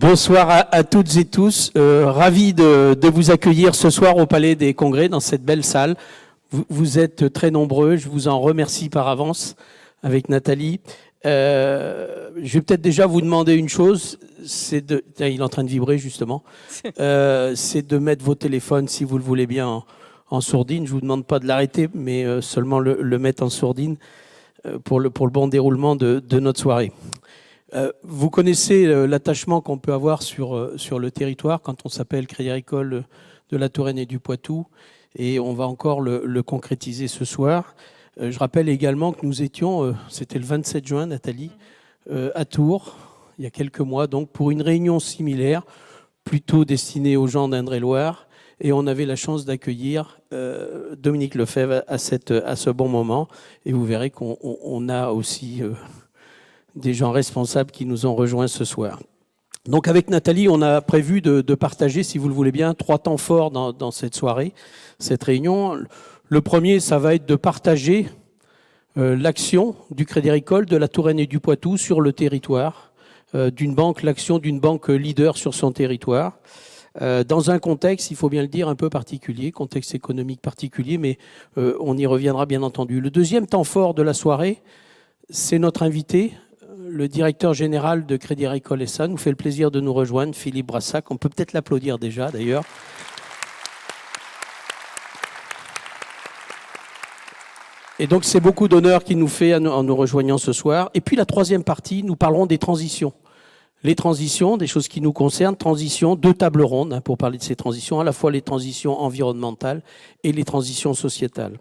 Bonsoir à toutes et tous. Ravi de vous accueillir ce soir au Palais des Congrès, dans cette belle salle. Vous êtes très nombreux, je vous en remercie par avance avec Nathalie. Je vais peut-être déjà vous demander une chose, il est en train de vibrer justement, c'est de mettre vos téléphones, si vous le voulez bien, en sourdine. Je ne vous demande pas de l'arrêter, mais seulement le mettre en sourdine pour le bon déroulement de notre soirée. Vous connaissez l'attachement qu'on peut avoir sur le territoire quand on s'appelle Crédit Agricole de la Touraine et du Poitou, et on va encore le concrétiser ce soir. Je rappelle également que nous étions, c'était le 27 juin, Nathalie, à Tours, il y a quelques mois, donc pour une réunion similaire, plutôt destinée aux gens d'Indre-et-Loire, et on avait la chance d'accueillir Dominique Lefebvre à ce bon moment, et vous verrez qu'on a aussi des gens responsables qui nous ont rejoints ce soir. Donc avec Nathalie, on a prévu de partager, si vous le voulez bien, 3 temps forts dans cette soirée, cette réunion. Le premier, ça va être de partager l'action du Crédit Agricole de la Touraine et du Poitou sur le territoire, l'action d'une banque leader sur son territoire, dans un contexte, il faut bien le dire, un peu particulier, contexte économique particulier, mais on y reviendra bien entendu. Le deuxième temps fort de la soirée, c'est notre invité, le directeur général de Crédit Agricole SA, nous fait le plaisir de nous rejoindre, Philippe Brassac. On peut peut-être l'applaudir déjà, d'ailleurs. Et donc, c'est beaucoup d'honneur qu'il nous fait en nous rejoignant ce soir. Et puis, la troisième partie, nous parlerons des transitions. Les transitions, des choses qui nous concernent, transitions, 2 tables rondes pour parler de ces transitions, à la fois les transitions environnementales et les transitions sociétales.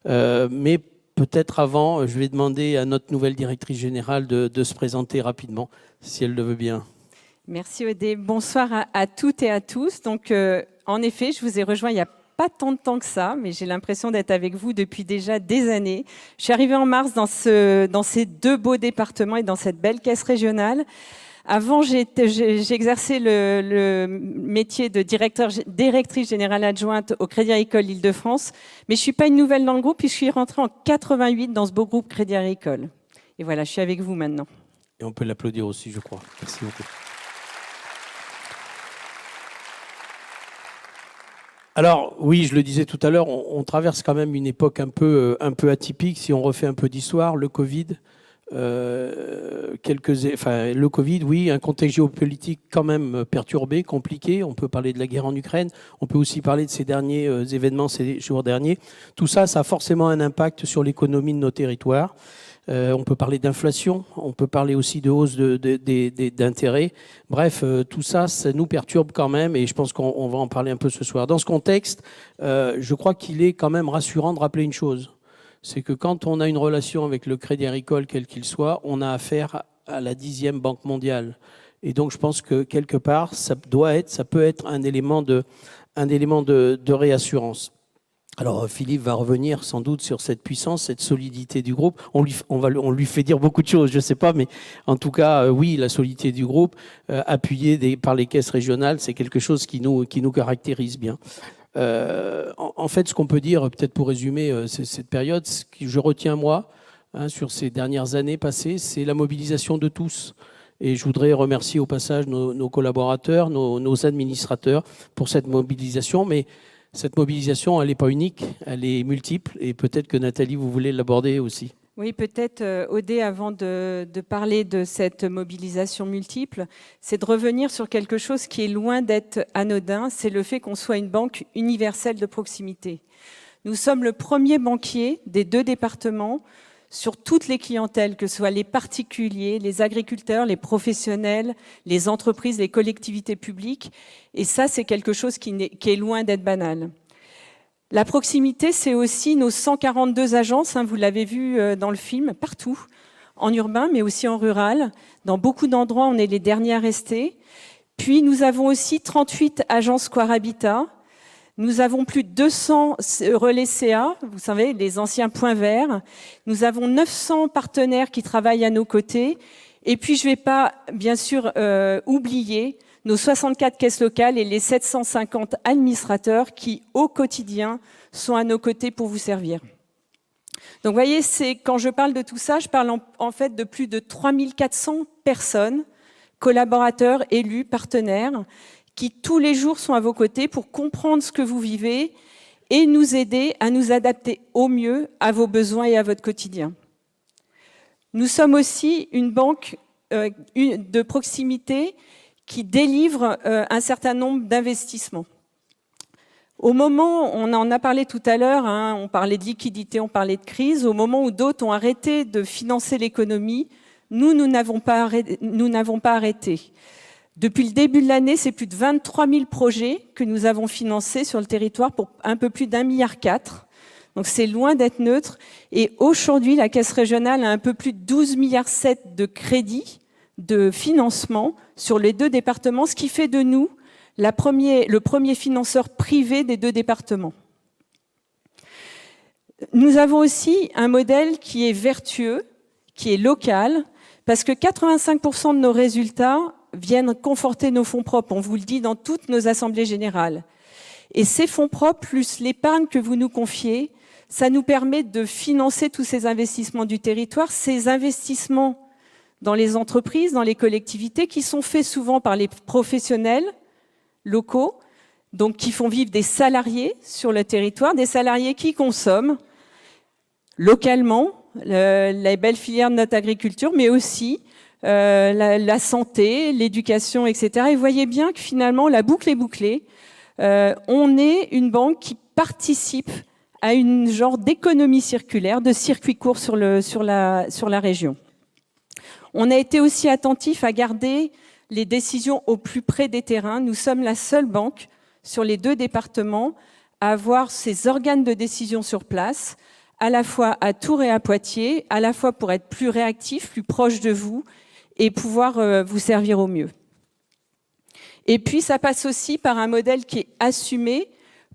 Mais peut-être avant, je vais demander à notre nouvelle directrice générale de se présenter rapidement, si elle le veut bien. Merci Odé. Bonsoir à toutes et à tous. Donc, en effet, je vous ai rejoint il n'y a pas tant de temps que ça, mais j'ai l'impression d'être avec vous depuis déjà des années. Je suis arrivée en mars dans ces 2 beaux départements et dans cette belle caisse régionale. Avant, j'ai exercé le métier de directrice générale adjointe au Crédit Agricole Île-de-France, mais je ne suis pas une nouvelle dans le groupe, puisque je suis rentrée en 88 dans ce beau groupe Crédit Agricole. Et voilà, je suis avec vous maintenant. Et on peut l'applaudir aussi, je crois. Merci beaucoup. Alors, oui, je le disais tout à l'heure, on traverse quand même une époque un peu atypique, si on refait un peu d'histoire, le Covid. Le Covid, oui, un contexte géopolitique quand même perturbé, compliqué. On peut parler de la guerre en Ukraine, on peut aussi parler de ces derniers événements, ces jours derniers. Tout ça, ça a forcément un impact sur l'économie de nos territoires. On peut parler d'inflation, on peut parler aussi de hausse d'intérêts. Bref, tout ça, ça nous perturbe quand même, et je pense qu'on va en parler un peu ce soir. Dans ce contexte, je crois qu'il est quand même rassurant de rappeler une chose. C'est que quand on a une relation avec le Crédit Agricole, quel qu'il soit, on a affaire à la 10e banque mondiale. Et donc, je pense que quelque part, ça peut être un élément de réassurance. Alors, Philippe va revenir sans doute sur cette puissance, cette solidité du groupe. On lui fait dire beaucoup de choses, je ne sais pas, mais en tout cas, oui, la solidité du groupe, appuyée par les caisses régionales, c'est quelque chose qui nous caractérise bien. En fait, ce qu'on peut dire, peut-être pour résumer cette période, ce que je retiens moi, sur ces dernières années passées, c'est la mobilisation de tous. Et je voudrais remercier au passage nos collaborateurs, nos administrateurs pour cette mobilisation. Mais cette mobilisation, elle n'est pas unique, elle est multiple. Et peut-être que Nathalie, vous voulez l'aborder aussi. Oui, peut-être, Odé, avant de parler de cette mobilisation multiple, c'est de revenir sur quelque chose qui est loin d'être anodin, c'est le fait qu'on soit une banque universelle de proximité. Nous sommes le premier banquier des 2 départements sur toutes les clientèles, que ce soit les particuliers, les agriculteurs, les professionnels, les entreprises, les collectivités publiques. Et ça, c'est quelque chose qui est loin d'être banal. La proximité, c'est aussi nos 142 agences, vous l'avez vu dans le film, partout, en urbain, mais aussi en rural. Dans beaucoup d'endroits, on est les derniers à rester. Puis, nous avons aussi 38 agences Square Habitat. Nous avons plus de 200 relais CA, vous savez, les anciens points verts. Nous avons 900 partenaires qui travaillent à nos côtés. Et puis, je ne vais pas, bien sûr, oublier nos 64 caisses locales et les 750 administrateurs qui, au quotidien, sont à nos côtés pour vous servir. Donc, vous voyez, quand je parle de tout ça, je parle en fait de plus de 3400 personnes collaborateurs, élus, partenaires, qui tous les jours sont à vos côtés pour comprendre ce que vous vivez et nous aider à nous adapter au mieux à vos besoins et à votre quotidien. Nous sommes aussi une banque de proximité qui délivre un certain nombre d'investissements. Au moment, on en a parlé tout à l'heure, on parlait de liquidité, on parlait de crise, au moment où d'autres ont arrêté de financer l'économie, nous n'avons pas arrêté. Depuis le début de l'année, c'est plus de 23 000 projets que nous avons financés sur le territoire pour un peu plus d'1,4 milliard. Donc c'est loin d'être neutre. Et aujourd'hui, la Caisse régionale a un peu plus de 12,7 milliards de crédits de financement sur les 2 départements, ce qui fait de nous le premier financeur privé des 2 départements. Nous avons aussi un modèle qui est vertueux, qui est local, parce que 85% de nos résultats viennent conforter nos fonds propres. On vous le dit dans toutes nos assemblées générales. Et ces fonds propres, plus l'épargne que vous nous confiez, ça nous permet de financer tous ces investissements du territoire, ces investissements dans les entreprises, dans les collectivités, qui sont faits souvent par les professionnels locaux, donc qui font vivre des salariés sur le territoire, des salariés qui consomment localement les belles filières de notre agriculture, mais aussi la santé, l'éducation, etc. Et vous voyez bien que finalement, la boucle est bouclée. On est une banque qui participe à une genre d'économie circulaire, de circuit court sur la région. On a été aussi attentif à garder les décisions au plus près des terrains. Nous sommes la seule banque sur les 2 départements à avoir ces organes de décision sur place, à la fois à Tours et à Poitiers, à la fois pour être plus réactif, plus proche de vous et pouvoir vous servir au mieux. Et puis ça passe aussi par un modèle qui est assumé.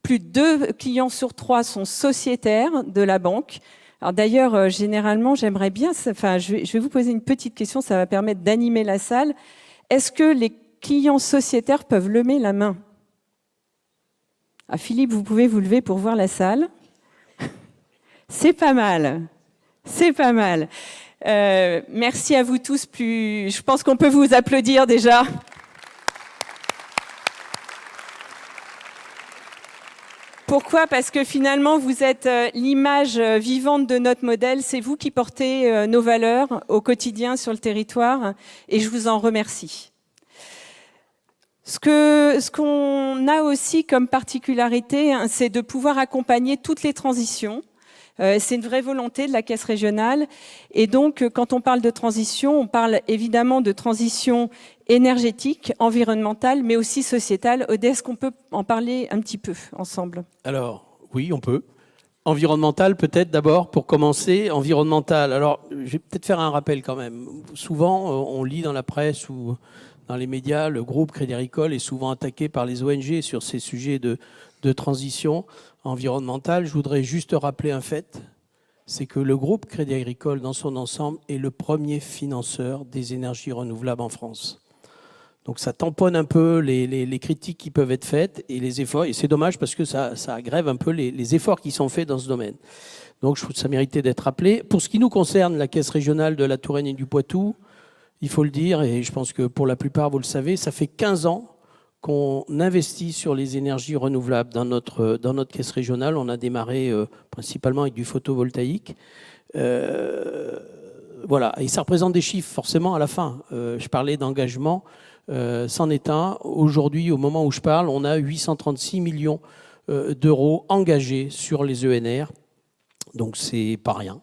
Plus de 2 clients sur 3 sont sociétaires de la banque. Alors d'ailleurs, généralement, j'aimerais bien, je vais vous poser une petite question, ça va permettre d'animer la salle. Est-ce que les clients sociétaires peuvent lever la main? Ah, Philippe, vous pouvez vous lever pour voir la salle. C'est pas mal. C'est pas mal. Merci à vous tous. Je pense qu'on peut vous applaudir déjà. Pourquoi? Parce que finalement, vous êtes l'image vivante de notre modèle. C'est vous qui portez nos valeurs au quotidien sur le territoire et je vous en remercie. Ce qu'on a aussi comme particularité, c'est de pouvoir accompagner toutes les transitions. C'est une vraie volonté de la Caisse régionale. Et donc, quand on parle de transition, on parle évidemment de transition énergétique, environnementale, mais aussi sociétale. Odé, est-ce qu'on peut en parler un petit peu ensemble? Alors, oui, on peut. Environnemental, peut-être d'abord, pour commencer. Environnemental. Alors, je vais peut-être faire un rappel quand même. Souvent, on lit dans la presse ou dans les médias, le groupe Crédit Agricole est souvent attaqué par les ONG sur ces sujets de transition environnementale. Je voudrais juste rappeler un fait, c'est que le groupe Crédit Agricole, dans son ensemble, est le premier financeur des énergies renouvelables en France. Donc ça tamponne un peu les critiques qui peuvent être faites et les efforts. Et c'est dommage parce que ça aggrave un peu les efforts qui sont faits dans ce domaine. Donc je trouve que ça méritait d'être rappelé. Pour ce qui nous concerne, la Caisse régionale de la Touraine et du Poitou, il faut le dire, et je pense que pour la plupart, vous le savez, ça fait 15 ans qu'on investit sur les énergies renouvelables dans notre caisse régionale. On a démarré principalement avec du photovoltaïque. Voilà, et ça représente des chiffres forcément à la fin. Je parlais d'engagement, c'en est un. Aujourd'hui, au moment où je parle, on a 836 millions d'euros engagés sur les ENR. Donc c'est pas rien.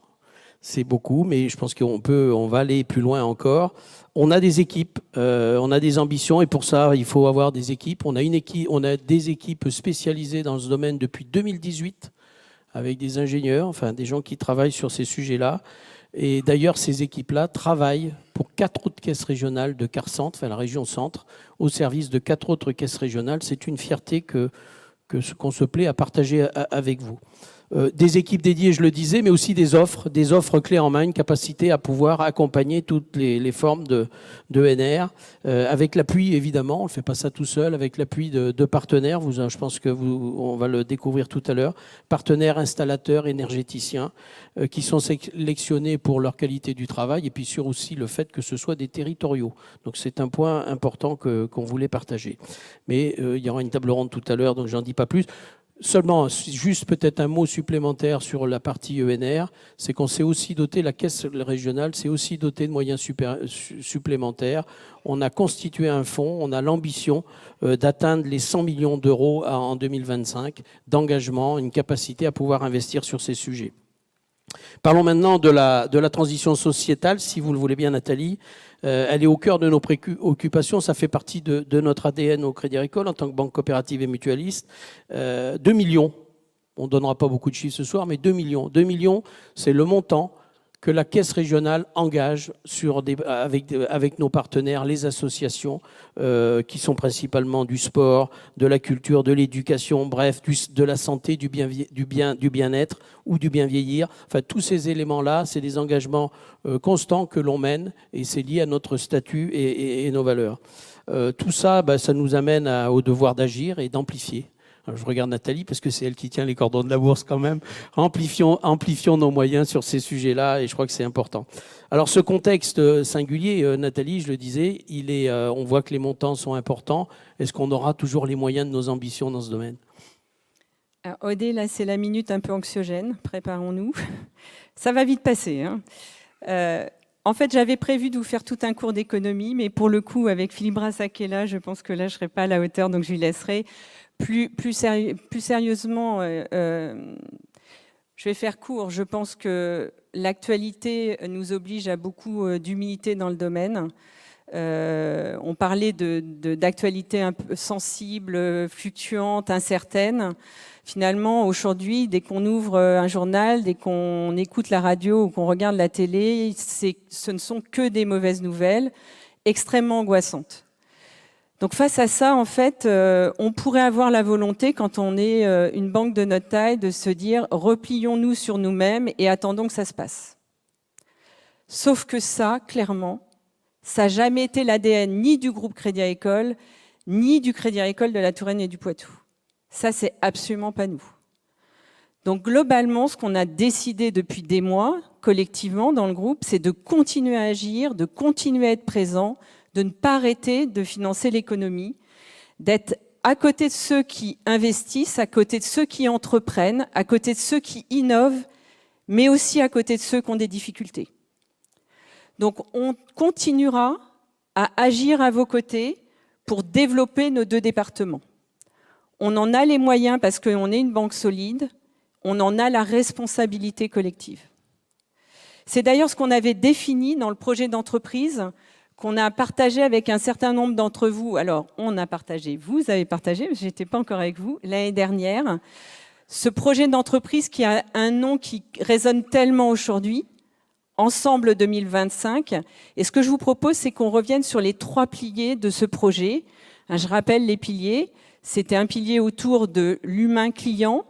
C'est beaucoup, mais je pense on va aller plus loin encore. On a des équipes, on a des ambitions, et pour ça, il faut avoir des équipes. On a des équipes spécialisées dans ce domaine depuis 2018, avec des ingénieurs, enfin des gens qui travaillent sur ces sujets-là. Et d'ailleurs, ces équipes-là travaillent pour 4 autres caisses régionales de Car-Centre, enfin la région Centre, au service de 4 autres caisses régionales. C'est une fierté qu'on se plaît à partager avec vous. Des équipes dédiées, je le disais, mais aussi des offres clés en main, une capacité à pouvoir accompagner toutes les formes de NR, avec l'appui, évidemment, on ne fait pas ça tout seul, avec l'appui de partenaires, je pense que on va le découvrir tout à l'heure, partenaires, installateurs, énergéticiens, qui sont sélectionnés pour leur qualité du travail, et puis sur aussi le fait que ce soit des territoriaux. Donc c'est un point important qu'on voulait partager. Mais il y aura une table ronde tout à l'heure, donc j'en dis pas plus. Seulement, juste peut-être un mot supplémentaire sur la partie ENR, c'est qu'on s'est aussi doté, la caisse régionale s'est aussi dotée de moyens supplémentaires. On a constitué un fonds, on a l'ambition d'atteindre les 100 millions d'euros en 2025 d'engagement, une capacité à pouvoir investir sur ces sujets. Parlons maintenant de la transition sociétale, si vous le voulez bien, Nathalie. Elle est au cœur de nos préoccupations. Ça fait partie de notre ADN au Crédit Agricole en tant que banque coopérative et mutualiste. 2 millions, on ne donnera pas beaucoup de chiffres ce soir, mais 2 millions. 2 millions, c'est le montant que la caisse régionale engage avec nos partenaires, les associations, qui sont principalement du sport, de la culture, de l'éducation, bref, de la santé, du bien-être ou du bien vieillir. Enfin, tous ces éléments-là, c'est des engagements constants que l'on mène et c'est lié à notre statut et nos valeurs. Tout ça, ça nous amène au devoir d'agir et d'amplifier. Alors, je regarde Nathalie parce que c'est elle qui tient les cordons de la bourse quand même. Amplifions nos moyens sur ces sujets-là et je crois que c'est important. Alors ce contexte singulier, Nathalie, je le disais, on voit que les montants sont importants. Est-ce qu'on aura toujours les moyens de nos ambitions dans ce domaine ? Alors, Odé, là c'est la minute un peu anxiogène, préparons-nous. Ça va vite passer. En fait, j'avais prévu de vous faire tout un cours d'économie, mais pour le coup, avec Philippe Brassac qui est là, je pense que là je ne serai pas à la hauteur, donc je lui laisserai. Plus sérieusement, je vais faire court. Je pense que l'actualité nous oblige à beaucoup d'humilité dans le domaine. On parlait d'actualité un peu sensible, fluctuante, incertaine. Finalement, aujourd'hui, dès qu'on ouvre un journal, dès qu'on écoute la radio ou qu'on regarde la télé, ce ne sont que des mauvaises nouvelles, extrêmement angoissantes. Donc face à ça, en fait, on pourrait avoir la volonté, quand on est une banque de notre taille, de se dire « replions-nous sur nous-mêmes et attendons que ça se passe ». Sauf que ça, clairement, ça n'a jamais été l'ADN ni du groupe Crédit Agricole, ni du Crédit Agricole de la Touraine et du Poitou. Ça, c'est absolument pas nous. Donc globalement, ce qu'on a décidé depuis des mois, collectivement, dans le groupe, c'est de continuer à agir, de continuer à être présent, de ne pas arrêter de financer l'économie, d'être à côté de ceux qui investissent, à côté de ceux qui entreprennent, à côté de ceux qui innovent, mais aussi à côté de ceux qui ont des difficultés. Donc on continuera à agir à vos côtés pour développer nos 2 départements. On en a les moyens parce qu'on est une banque solide, on en a la responsabilité collective. C'est d'ailleurs ce qu'on avait défini dans le projet d'entreprise qu'on a partagé avec un certain nombre d'entre vous. Alors, on a partagé, vous avez partagé, je n'étais pas encore avec vous, l'année dernière. Ce projet d'entreprise qui a un nom qui résonne tellement aujourd'hui, Ensemble 2025. Et ce que je vous propose, c'est qu'on revienne sur les 3 piliers de ce projet. Je rappelle les piliers. C'était un pilier autour de l'humain client,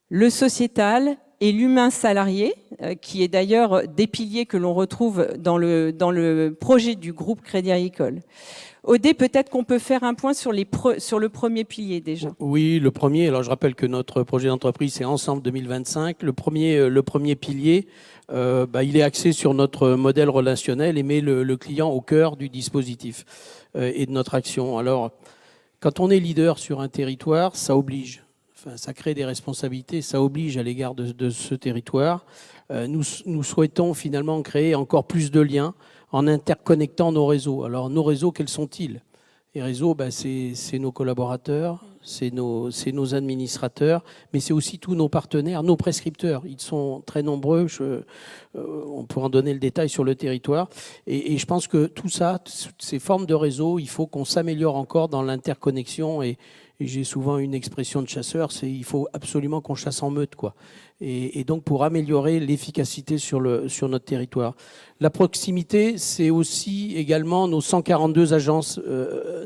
le sociétal et l'humain salarié, qui est d'ailleurs des piliers que l'on retrouve dans le projet du groupe Crédit Agricole. Odé, peut-être qu'on peut faire un point sur le premier pilier déjà. Oui, le premier. Alors je rappelle que notre projet d'entreprise, c'est Ensemble 2025. Le premier pilier, il est axé sur notre modèle relationnel et met le client au cœur du dispositif et de notre action. Alors, quand on est leader sur un territoire, ça oblige. Enfin, ça crée des responsabilités, ça oblige à l'égard de ce territoire. Nous souhaitons finalement créer encore plus de liens en interconnectant nos réseaux. Alors, nos réseaux, quels sont-ils ? Les réseaux, c'est nos collaborateurs, c'est nos administrateurs, mais c'est aussi tous nos partenaires, nos prescripteurs. Ils sont très nombreux, on pourra en donner le détail sur le territoire. Et je pense que tout ça, ces formes de réseaux, il faut qu'on s'améliore encore dans l'interconnexion. Et j'ai souvent une expression de chasseur, c'est il faut absolument qu'on chasse en meute, quoi. Et donc pour améliorer l'efficacité sur notre territoire. La proximité, c'est aussi également nos 142 agences.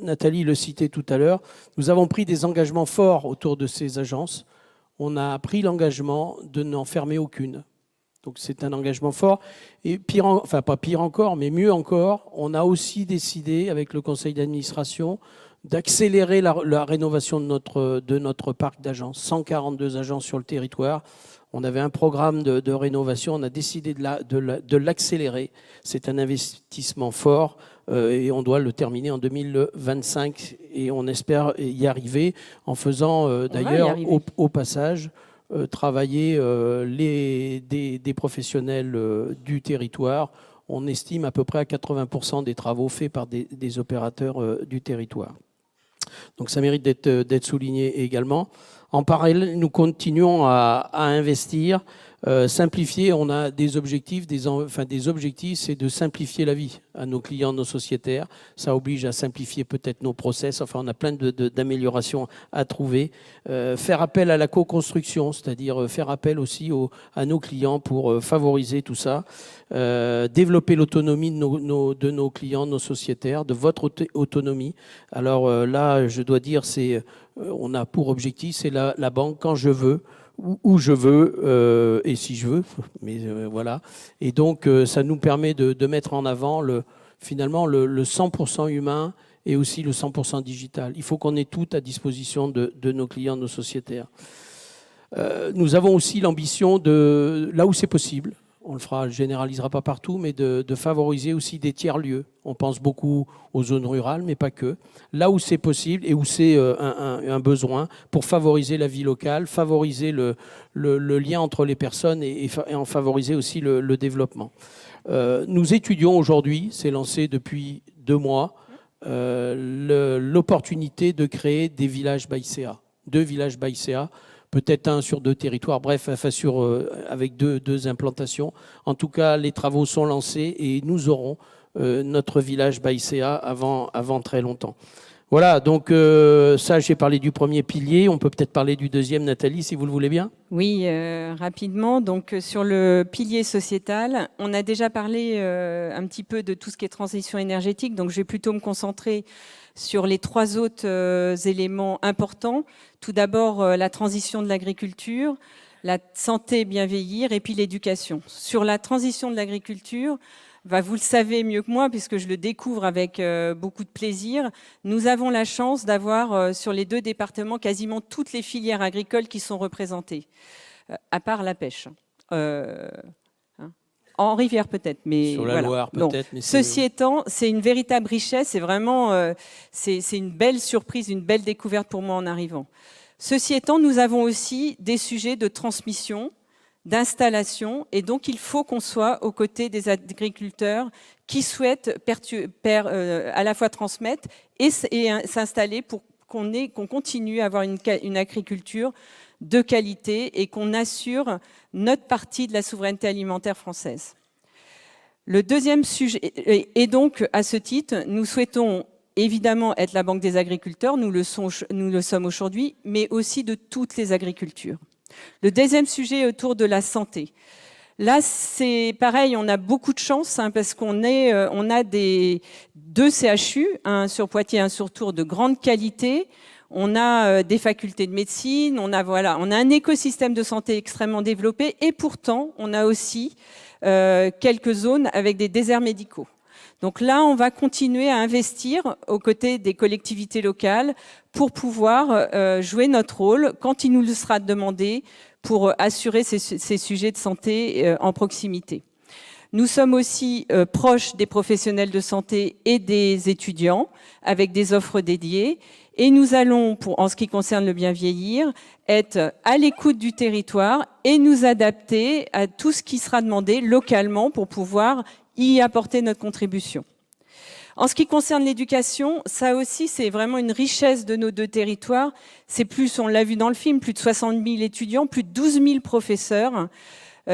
Nathalie le citait tout à l'heure. Nous avons pris des engagements forts autour de ces agences. on a pris l'engagement de n'en fermer aucune. Donc c'est un engagement fort. Et enfin pas pire encore, mais mieux encore, on a aussi décidé avec le conseil d'administration d'accélérer la rénovation de notre parc d'agences. 142 agences sur le territoire. On avait un programme de rénovation, on a décidé de l'accélérer. C'est un investissement fort et on doit le terminer en 2025 et on espère y arriver en faisant d'ailleurs au passage travailler des professionnels du territoire. On estime à peu près à 80% des travaux faits par des opérateurs du territoire. Donc ça mérite d'être souligné également. En parallèle, nous continuons à investir, simplifier. On a des objectifs, des objectifs, c'est de simplifier la vie à nos clients, nos sociétaires. Ça oblige à simplifier peut-être nos process. Enfin, on a plein d'améliorations à trouver. Faire appel à la co-construction, c'est-à-dire faire appel aussi à nos clients pour favoriser tout ça. Développer l'autonomie de nos clients, nos sociétaires, de votre autonomie. Alors là, je dois dire, on a pour objectif, c'est la banque quand je veux, où je veux et si je veux, mais voilà. Et donc, ça nous permet de mettre en avant finalement le 100% humain et aussi le 100% digital. Il faut qu'on ait tout à disposition de nos clients, nos sociétaires. Nous avons aussi l'ambition là où c'est possible, on le généralisera pas partout, mais de favoriser aussi des tiers-lieux. On pense beaucoup aux zones rurales, mais pas que. Là où c'est possible et où c'est un besoin pour favoriser la vie locale, favoriser le lien entre les personnes et en favoriser aussi le développement. Nous étudions aujourd'hui, c'est lancé depuis 2 mois, l'opportunité de créer des villages BAICA, 2 villages BAICA, peut-être 1 sur 2 territoires, bref, avec deux implantations. En tout cas, les travaux sont lancés et nous aurons notre village BAICA avant très longtemps. Voilà, donc ça, j'ai parlé du premier pilier. On peut peut-être parler du deuxième, Nathalie, si vous le voulez bien. Oui, rapidement. Donc, sur le pilier sociétal, on a déjà parlé un petit peu de tout ce qui est transition énergétique. Donc, je vais plutôt me concentrer sur les 3 autres éléments importants. Tout d'abord, la transition de l'agriculture, la santé, bien vieillir, et puis l'éducation. Sur la transition de l'agriculture, vous le savez mieux que moi, puisque je le découvre avec beaucoup de plaisir, nous avons la chance d'avoir sur les 2 départements quasiment toutes les filières agricoles qui sont représentées, à part la pêche. En rivière peut-être, mais sur la Loire peut-être. Ceci étant, c'est une véritable richesse. C'est vraiment, c'est une belle surprise, une belle découverte pour moi en arrivant. Ceci étant, nous avons aussi des sujets de transmission, d'installation, et donc il faut qu'on soit aux côtés des agriculteurs qui souhaitent à la fois transmettre et s'installer pour qu'on continue à avoir une agriculture de qualité et qu'on assure notre partie de la souveraineté alimentaire française. Le deuxième sujet, et donc à ce titre, nous souhaitons évidemment être la banque des agriculteurs, nous le sommes aujourd'hui, mais aussi de toutes les agricultures. Le deuxième sujet est autour de la santé. Là, c'est pareil, on a beaucoup de chance parce qu'on a 2 CHU, un sur Poitiers, un sur Tours, de grande qualité. On a des facultés de médecine, on a un écosystème de santé extrêmement développé et pourtant, on a aussi quelques zones avec des déserts médicaux. Donc là, on va continuer à investir aux côtés des collectivités locales pour pouvoir jouer notre rôle quand il nous le sera demandé pour assurer ces sujets de santé en proximité. Nous sommes aussi proches des professionnels de santé et des étudiants avec des offres dédiées. Et nous allons, en ce qui concerne le bien vieillir, être à l'écoute du territoire et nous adapter à tout ce qui sera demandé localement pour pouvoir y apporter notre contribution. En ce qui concerne l'éducation, ça aussi, c'est vraiment une richesse de nos 2 territoires. C'est plus, on l'a vu dans le film, plus de 60 000 étudiants, plus de 12 000 professeurs.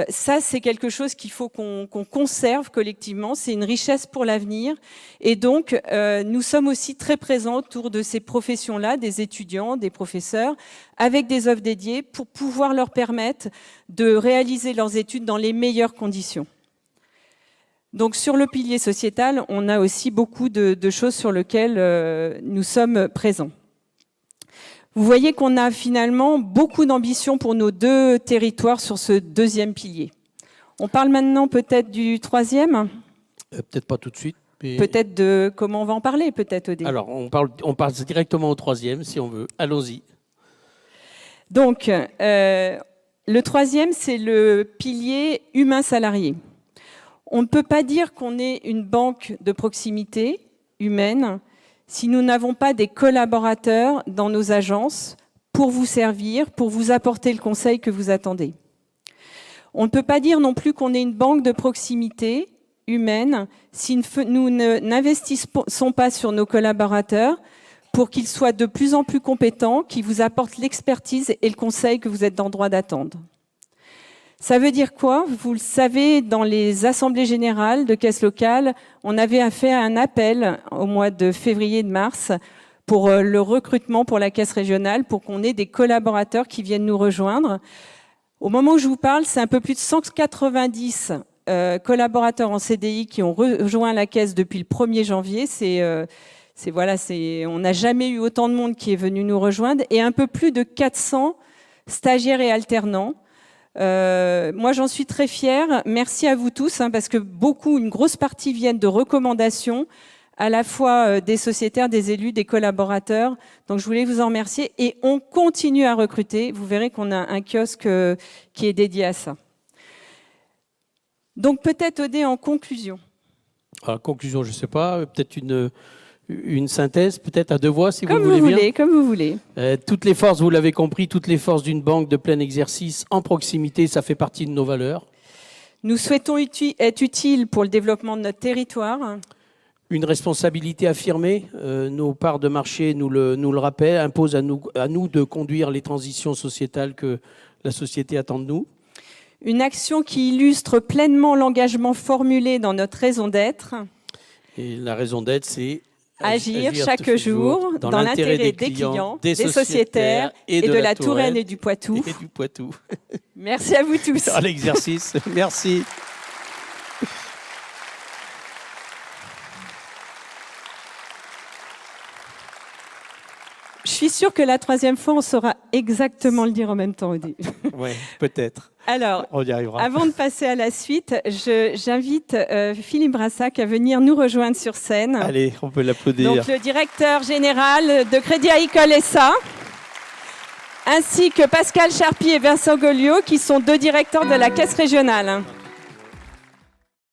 Ça, c'est quelque chose qu'il faut qu'on conserve collectivement. C'est une richesse pour l'avenir. Et donc, nous sommes aussi très présents autour de ces professions-là, des étudiants, des professeurs, avec des offres dédiées pour pouvoir leur permettre de réaliser leurs études dans les meilleures conditions. Donc, sur le pilier sociétal, on a aussi beaucoup de choses sur lesquelles nous sommes présents. Vous voyez qu'on a finalement beaucoup d'ambition pour nos deux territoires sur ce deuxième pilier. On parle maintenant peut-être du troisième ? Peut-être pas tout de suite. Mais... Peut-être de comment on va en parler, peut-être au début. Alors, on passe directement au troisième, si on veut. Allons-y. Donc, le troisième, c'est le pilier humain salarié. On ne peut pas dire qu'on est une banque de proximité humaine si nous n'avons pas des collaborateurs dans nos agences pour vous servir, pour vous apporter le conseil que vous attendez. On ne peut pas dire non plus qu'on est une banque de proximité humaine si nous n'investissons pas sur nos collaborateurs pour qu'ils soient de plus en plus compétents, qu'ils vous apportent l'expertise et le conseil que vous êtes en droit d'attendre. Ça veut dire quoi ? Vous le savez, dans les assemblées générales de caisses locales, on avait fait un appel au mois de février et de mars pour le recrutement pour la caisse régionale, pour qu'on ait des collaborateurs qui viennent nous rejoindre. Au moment où je vous parle, c'est un peu plus de 190 collaborateurs en CDI qui ont rejoint la caisse depuis le 1er janvier. On n'a jamais eu autant de monde qui est venu nous rejoindre et un peu plus de 400 stagiaires et alternants. Moi, j'en suis très fière. Merci à vous tous, parce que une grosse partie viennent de recommandations, à la fois des sociétaires, des élus, des collaborateurs. Donc, je voulais vous en remercier. Et on continue à recruter. Vous verrez qu'on a un kiosque qui est dédié à ça. Donc, peut-être, Odé, en conclusion. En conclusion, je ne sais pas. Peut-être une synthèse, peut-être à deux voix, si vous voulez bien. Comme vous voulez. Toutes les forces, vous l'avez compris, toutes les forces d'une banque de plein exercice en proximité, ça fait partie de nos valeurs. Nous souhaitons être utiles pour le développement de notre territoire. Une responsabilité affirmée, nos parts de marché nous le rappellent, imposent à nous de conduire les transitions sociétales que la société attend de nous. Une action qui illustre pleinement l'engagement formulé dans notre raison d'être. Et la raison d'être, c'est agir chaque jour dans l'intérêt des clients, des sociétaires et de la Touraine et du Poitou. Merci à vous tous. À l'exercice. Merci. Je suis sûre que la troisième fois, on saura exactement le dire en même temps au début. Oui, peut-être. Alors, on y arrivera. Avant de passer à la suite, j'invite Philippe Brassac à venir nous rejoindre sur scène. Allez, on peut l'applaudir. Donc, le directeur général de Crédit Agricole SA, ainsi que Pascal Charpie et Vincent Goliot, qui sont deux directeurs de la Caisse régionale.